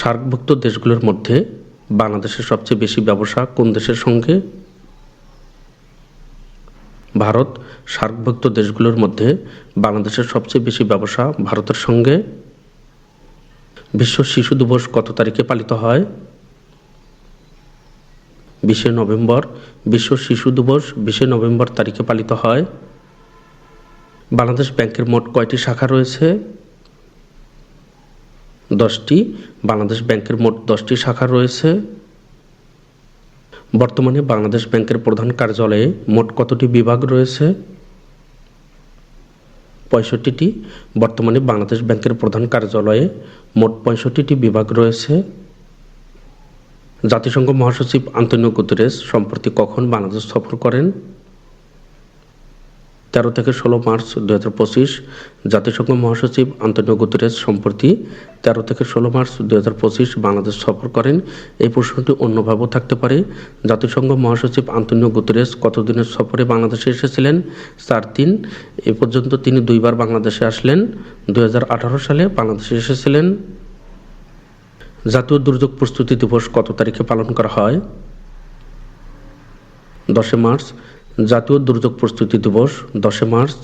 সার্কভুক্ত দেশগুলোর মধ্যে বাংলাদেশের সবচেয়ে বেশি ব্যবসা কোন দেশের সঙ্গে? ভারত। সার্কভুক্ত দেশগুলোর মধ্যে বাংলাদেশের সবচেয়ে বেশি ব্যবসা ভারতের সঙ্গে। বিশ্ব শিশু দিবস কত তারিখে পালিত হয়? 20শে নভেম্বর। বিশ্ব শিশু দিবস 20শে নভেম্বর তারিখে পালিত হয়। বাংলাদেশ ব্যাংকের মোট কয়টি শাখা রয়েছে? 10টি। বাংলাদেশ ব্যাংকের মোট 10টি শাখা রয়েছে। বর্তমানে বাংলাদেশ ব্যাংকের প্রধান কার্যালয়ে মোট কতটি বিভাগ রয়েছে? 65টি। বর্তমানে বাংলাদেশ ব্যাংকের প্রধান কার্যালয়ে মোট 65টি বিভাগ রয়েছে। জাতিসংঘ মহাসচিব আন্তোনিও গুতেরেস সম্প্রতি কখন বাংলাদেশ সফর করেন? 13 থেকে 16 মার্চ 2025। জাতিসংঘ মহাসচিব আন্তোনিও গুতেরেস সম্প্রতি 13 থেকে 16 মার্চ 2025 বাংলাদেশ সফর করেন। এই প্রশ্নটি অন্যভাবেও থাকতে পারে। জাতিসংঘ মহাসচিব আন্তোনিও গুতেরেস কতদিনের সফরে বাংলাদেশে এসেছিলেন? 4 দিন। এ পর্যন্ত তিনি 2 বার বাংলাদেশে আসলেন। 2018 সালে বাংলাদেশে এসেছিলেন। জাতীয় দুর্যোগ প্রস্তুতি দিবস কত তারিখে পালন করা হয়? 10 মার্চ। জাতীয় দুর্যোগ প্রস্তুতি দিবস 10 মার্চ।